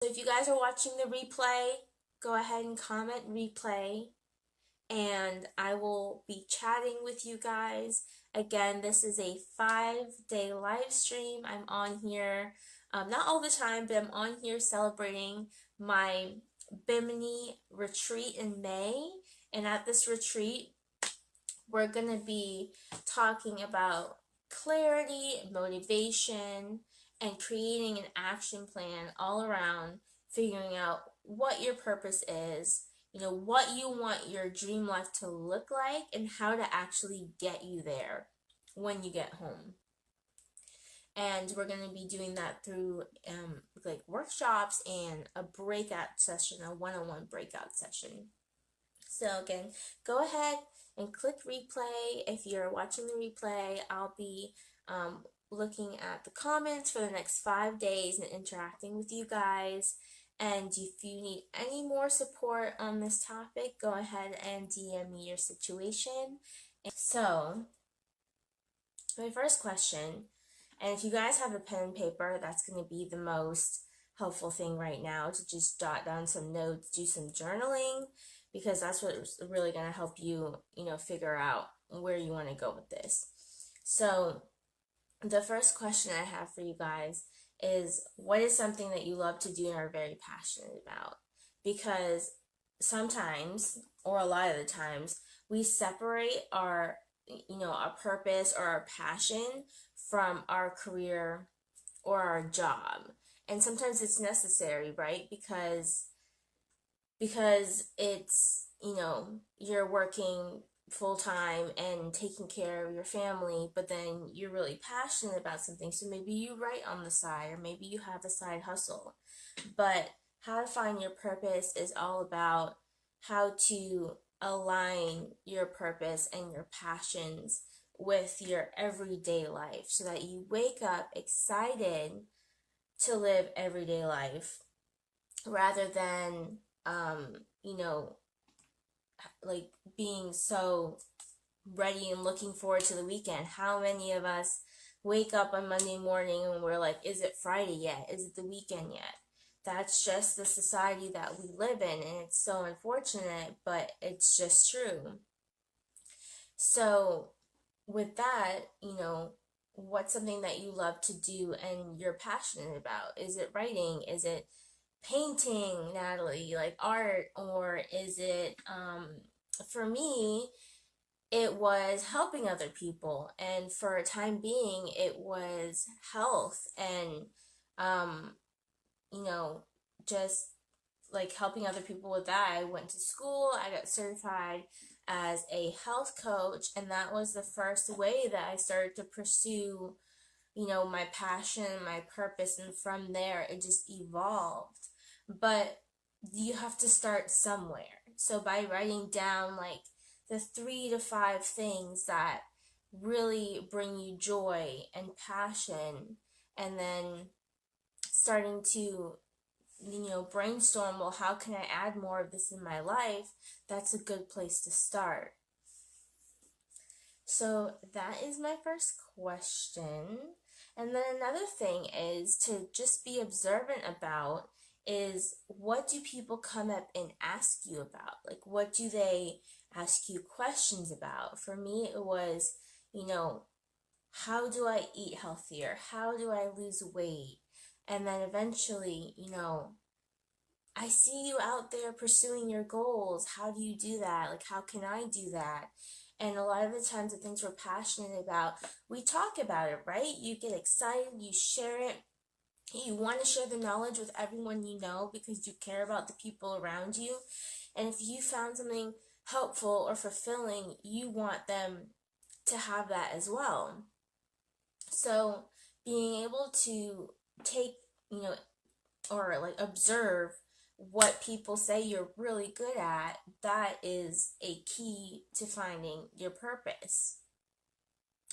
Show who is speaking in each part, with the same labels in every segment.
Speaker 1: So if you guys are watching the replay, go ahead and comment replay, and I will be chatting with you guys. Again, this is a 5-day live stream. I'm on here, not all the time, but I'm on here celebrating my Bimini retreat in May. And at this retreat, we're going to be talking about clarity, motivation, and creating an action plan all around figuring out what your purpose is, what you want your dream life to look like, and how to actually get you there when you get home. And we're going to be doing that through like workshops and a breakout session, a one-on-one breakout session. So again, go ahead and click replay. If you're watching the replay, I'll be looking at the comments for the next 5 days and interacting with you guys. And if you need any more support on this topic, go ahead and DM me your situation. So, my first question, and if you guys have a pen and paper, that's going to be the most helpful thing right now, to just jot down some notes, do some journaling, because that's what's really going to help you, figure out where you want to go with this. So the first question I have for you guys is, what is something that you love to do and are very passionate about? Because sometimes, or a lot of the times, we separate our purpose or our passion from our career or our job. And sometimes it's necessary, right? Because it's, you're working full time and taking care of your family, but then you're really passionate about something. So maybe you write on the side, or maybe you have a side hustle. But how to find your purpose is all about how to align your purpose and your passions with your everyday life, so that you wake up excited to live everyday life, rather than like being so ready and looking forward to the weekend. How many of us wake up on Monday morning and we're like, is it Friday yet? Is it the weekend yet? That's just the society that we live in, and it's so unfortunate, but it's just true. So with that, what's something that you love to do and you're passionate about? Is it writing? Is it painting, Natalie, like art? Or is it, for me, it was helping other people. And for a time being, it was health and, um, just like helping other people with that. I went to school, I got certified as a health coach, and that was the first way that I started to pursue, my passion, my purpose, and from there it just evolved. But you have to start somewhere. So by writing down like the 3 to 5 things that really bring you joy and passion, and then starting to brainstorm, well, how can I add more of this in my life? That's a good place to start. So that is my first question. And then another thing is to just be observant about is, what do people come up and ask you about? Like, what do they ask you questions about? For me, it was, how do I eat healthier? How do I lose weight? And then eventually, I see you out there pursuing your goals. How do you do that? Like, how can I do that? And a lot of the times, the things we're passionate about, we talk about it, right? You get excited, you share it, you want to share the knowledge with everyone you know because you care about the people around you. And if you found something helpful or fulfilling, you want them to have that as well. So being able to take, or like observe what people say you're really good at, that is a key to finding your purpose.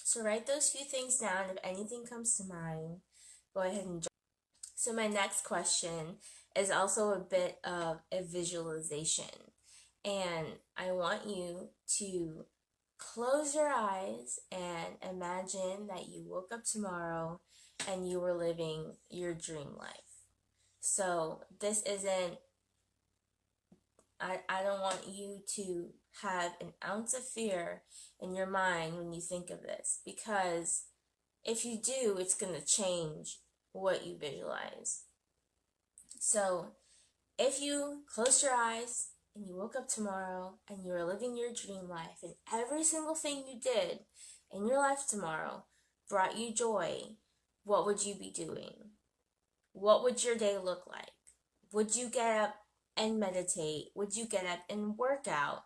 Speaker 1: So write those few things down. If anything comes to mind, go ahead and join. So my next question is also a bit of a visualization. And I want you to close your eyes and imagine that you woke up tomorrow and you were living your dream life. So this isn't, I don't want you to have an ounce of fear in your mind when you think of this, because if you do, it's going to change what you visualize. So if you closed your eyes and you woke up tomorrow and you were living your dream life, and every single thing you did in your life tomorrow brought you joy, what would you be doing? What would your day look like? Would you get up and meditate? Would you get up and work out?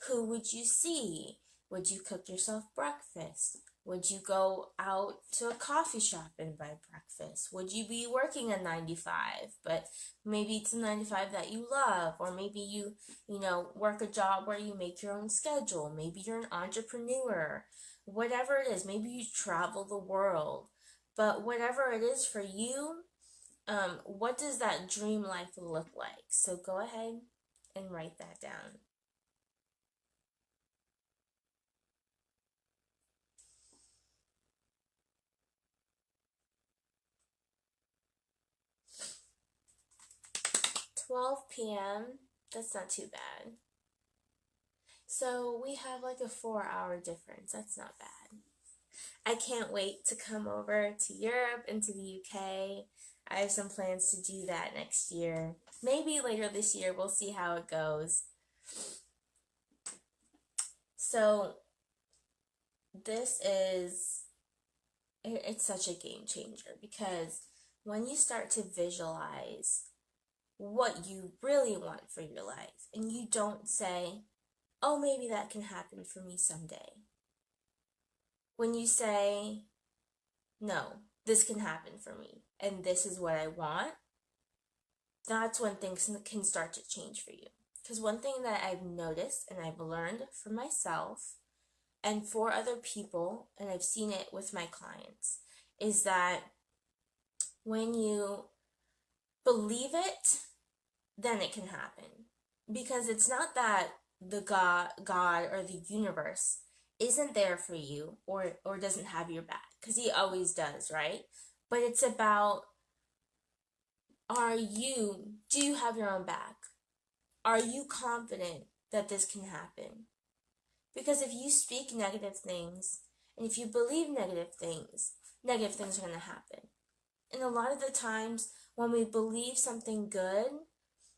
Speaker 1: Who would you see? Would you cook yourself breakfast? Would you go out to a coffee shop and buy breakfast? Would you be working a 9 to 5, but maybe it's a 9 to 5 that you love, or maybe you work a job where you make your own schedule. Maybe you're an entrepreneur. Whatever it is, maybe you travel the world. But whatever it is for you, what does that dream life look like? So go ahead and write that down. $12 p.m. That's not too bad. So we have like a 4-hour difference. That's not bad. I can't wait to come over to Europe and to the UK. I have some plans to do that next year. Maybe later this year. We'll see how it goes. So it's such a game changer, because when you start to visualize what you really want for your life, and you don't say, oh, maybe that can happen for me someday. When you say, no, this can happen for me, and this is what I want, that's when things can start to change for you. Because one thing that I've noticed and I've learned for myself and for other people, and I've seen it with my clients, is that when you believe it, then it can happen. Because it's not that the God or the universe isn't there for you or doesn't have your back, because he always does, right? But it's about, do you have your own back? Are you confident that this can happen? Because if you speak negative things, and if you believe negative things are going to happen. And a lot of the times when we believe something good,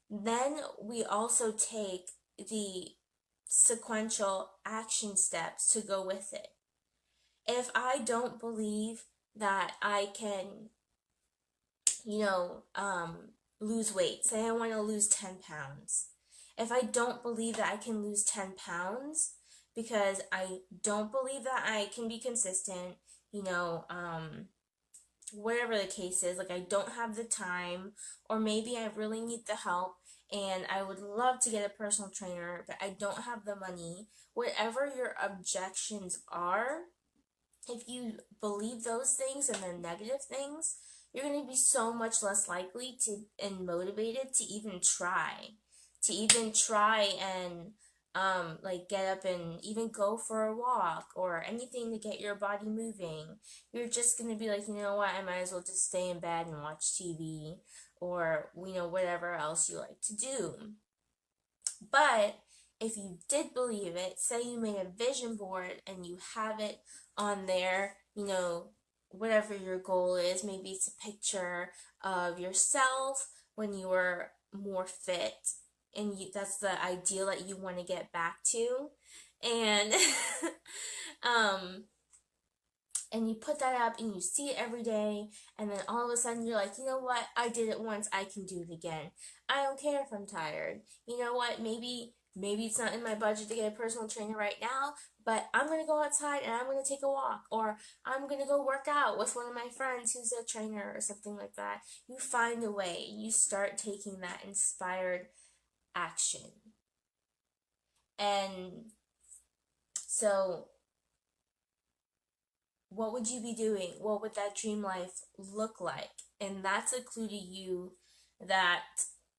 Speaker 1: then we also take the sequential action steps to go with it. If I don't believe that I can, lose weight, say I want to lose 10 pounds. If I don't believe that I can lose 10 pounds, because I don't believe that I can be consistent, whatever the case is, like I don't have the time, or maybe I really need the help, and I would love to get a personal trainer, but I don't have the money. Whatever your objections are, if you believe those things and they're negative things, you're going to be so much less likely to and motivated to even try and get up and even go for a walk or anything to get your body moving. You're just going to be like, you know what, I might as well just stay in bed and watch TV, or whatever else you like to do. But if you did believe it, say you made a vision board and you have it on there, whatever your goal is, maybe it's a picture of yourself when you were more fit, and that's the ideal that you want to get back to, and and you put that up and you see it every day, and then all of a sudden you're like, you know what, I did it once, I can do it again. I don't care if I'm tired. You know what, maybe it's not in my budget to get a personal trainer right now, but I'm going to go outside and I'm going to take a walk, or I'm going to go work out with one of my friends who's a trainer or something like that. You find a way. You start taking that inspired action. And so what would you be doing? What would that dream life look like? And that's a clue to you that,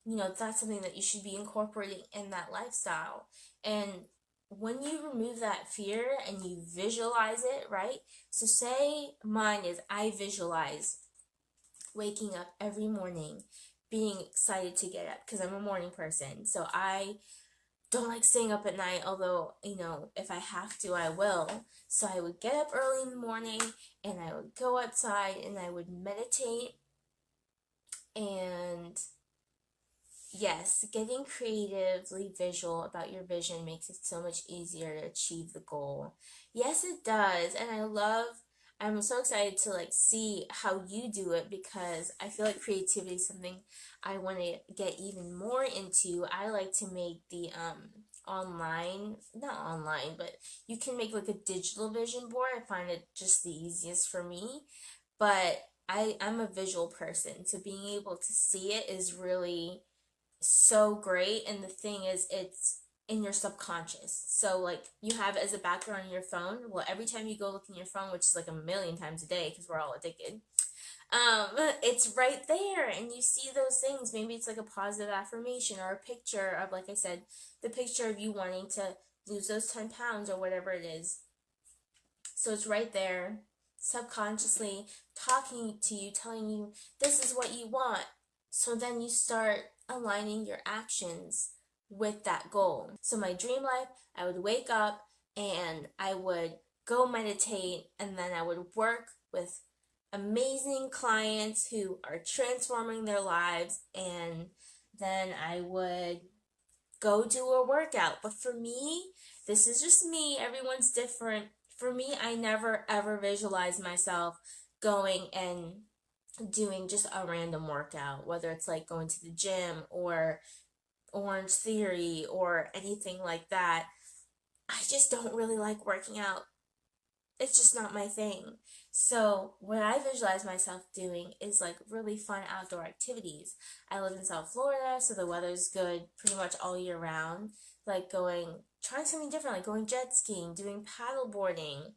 Speaker 1: that's something that you should be incorporating in that lifestyle. And when you remove that fear and you visualize it, right? So say mine is, I visualize waking up every morning being excited to get up because I'm a morning person. So I don't like staying up at night, although, if I have to, I will. So I would get up early in the morning and I would go outside and I would meditate. And yes, getting creatively visual about your vision makes it so much easier to achieve the goal. Yes, it does. And I'm so excited to see how you do it, because I feel like creativity is something I want to get even more into. I like to make the not online, but you can make like a digital vision board. I find it just the easiest for me. But I'm a visual person, so being able to see it is really so great. And the thing is, it's in your subconscious. So you have it as a background on your phone. Well, every time you go look in your phone, which is like a million times a day because we're all addicted, it's right there and you see those things. Maybe it's like a positive affirmation or a picture of, like I said, the picture of you wanting to lose those 10 pounds or whatever it is. So it's right there, subconsciously talking to you, telling you this is what you want. So then you start aligning your actions with that goal. So my dream life, I would wake up and I would go meditate, and then I would work with amazing clients who are transforming their lives, and then I would go do a workout. But for me, this is just me, everyone's different. For me, I never ever visualize myself going and doing just a random workout, whether it's like going to the gym or Orange Theory or anything like that. I just don't really like working out. It's just not my thing. So what I visualize myself doing is like really fun outdoor activities. I live in South Florida, so the weather's good pretty much all year round. Like trying something different, like going jet skiing, doing paddle boarding,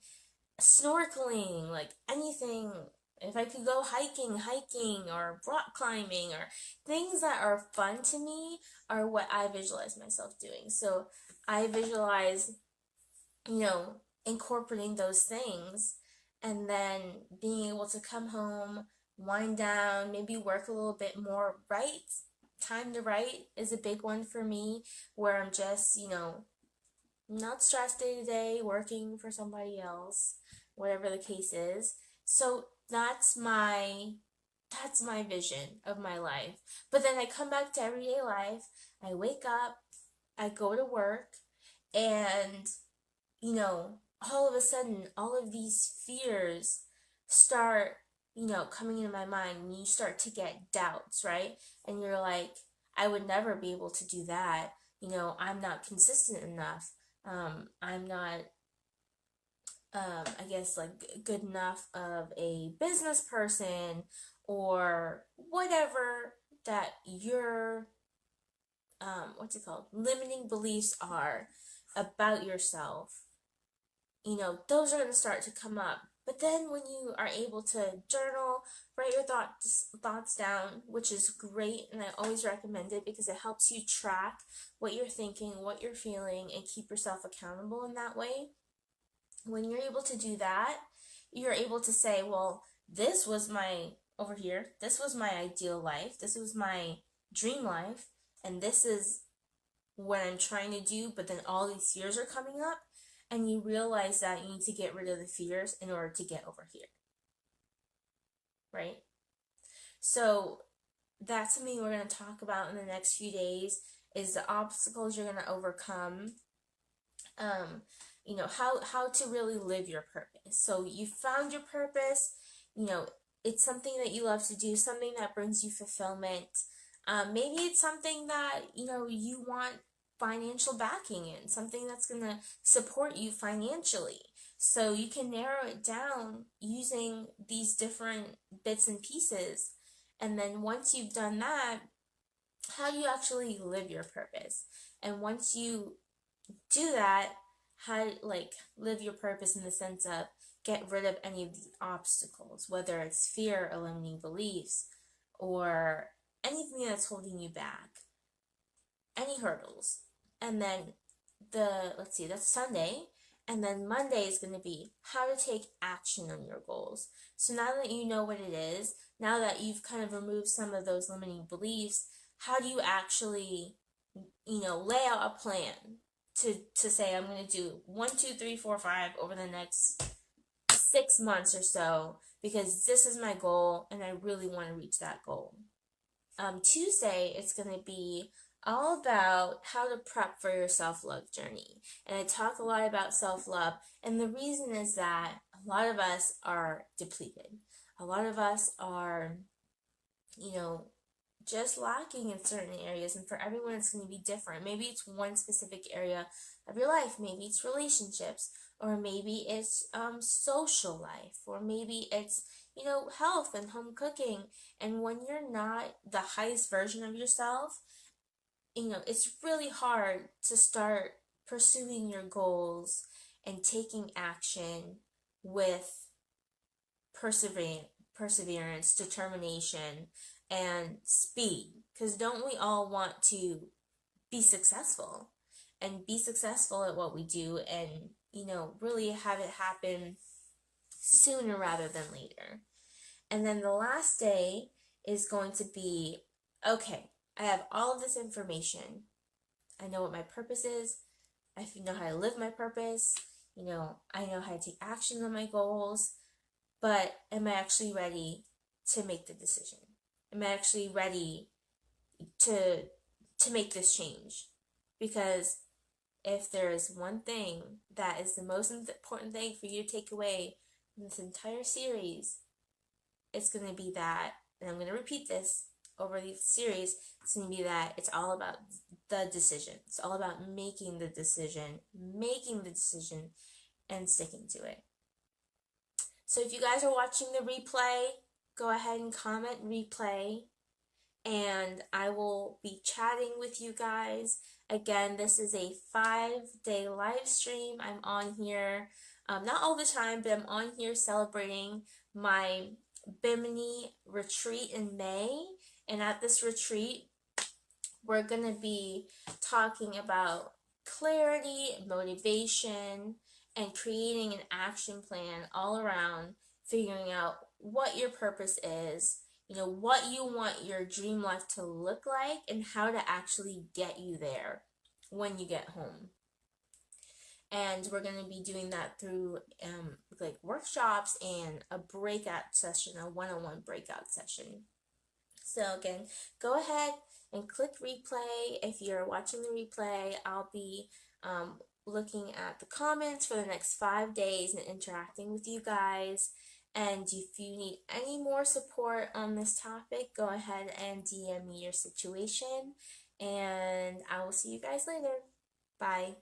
Speaker 1: snorkeling, like anything. If I could go hiking or rock climbing, or things that are fun to me are what I visualize myself doing. So I visualize, incorporating those things, and then being able to come home, wind down, maybe work a little bit more. Time to write is a big one for me, where I'm just, not stressed day to day, working for somebody else, whatever the case is. So that's my vision of my life. But then I come back to everyday life. I wake up, I go to work, and all of a sudden, all of these fears start, coming into my mind, and you start to get doubts, right? And you're like, I would never be able to do that. I'm not consistent enough. I'm not, I guess, like good enough of a business person, or whatever that your, what's it called? Limiting beliefs are about yourself. Those are going to start to come up. But then when you are able to journal, write your thoughts down, which is great, and I always recommend it because it helps you track what you're thinking, what you're feeling, and keep yourself accountable in that way. When you're able to do that, you're able to say, well, this was my ideal life, this was my dream life, and this is what I'm trying to do, but then all these fears are coming up, and you realize that you need to get rid of the fears in order to get over here, right? So that's something we're going to talk about in the next few days, is the obstacles you're going to overcome. How to really live your purpose. So you found your purpose, it's something that you love to do, something that brings you fulfillment. Maybe it's something that, you want financial backing in, something that's going to support you financially. So you can narrow it down using these different bits and pieces. And then once you've done that, how do you actually live your purpose? And once you do that, how to live your purpose in the sense of get rid of any of these obstacles, whether it's fear or limiting beliefs or anything that's holding you back, any hurdles. And then that's Sunday. And then Monday is going to be how to take action on your goals. So now that you know what it is, now that you've kind of removed some of those limiting beliefs, how do you actually, lay out a plan to say, I'm going to do 1, 2, 3, 4, 5 over the next 6 months or so, because this is my goal and I really want to reach that goal. Tuesday, it's going to be all about how to prep for your self-love journey. And I talk a lot about self-love, and the reason is that a lot of us are depleted. A lot of us are, just lacking in certain areas, and for everyone it's going to be different. Maybe it's one specific area of your life, maybe it's relationships, or maybe it's social life, or maybe it's health and home cooking. And when you're not the highest version of yourself, it's really hard to start pursuing your goals and taking action with perseverance, determination, and speed. Because don't we all want to be successful and be successful at what we do, and really have it happen sooner rather than later? And then the last day is going to be, okay, I have all of this information. I know what my purpose is. I know how to live my purpose. I know how to take action on my goals. But am I actually ready to make the decision? Am I actually ready to make this change? Because if there is one thing that is the most important thing for you to take away from this entire series, it's going to be that, and I'm going to repeat this over the series, it's going to be that it's all about the decision. It's all about making the decision, and sticking to it. So if you guys are watching the replay, go ahead and comment replay, and I will be chatting with you guys. Again, this is a 5-day live stream. I'm on here, not all the time, but I'm on here celebrating my Bimini retreat in May. And at this retreat, we're going to be talking about clarity, motivation, and creating an action plan all around figuring out what your purpose is, what you want your dream life to look like, and how to actually get you there when you get home. And we're going to be doing that through like workshops and a breakout session, a one-on-one breakout session. So again, go ahead and click replay. If you're watching the replay, I'll be looking at the comments for the next 5 days and interacting with you guys. And if you need any more support on this topic, go ahead and DM me your situation. And I will see you guys later. Bye.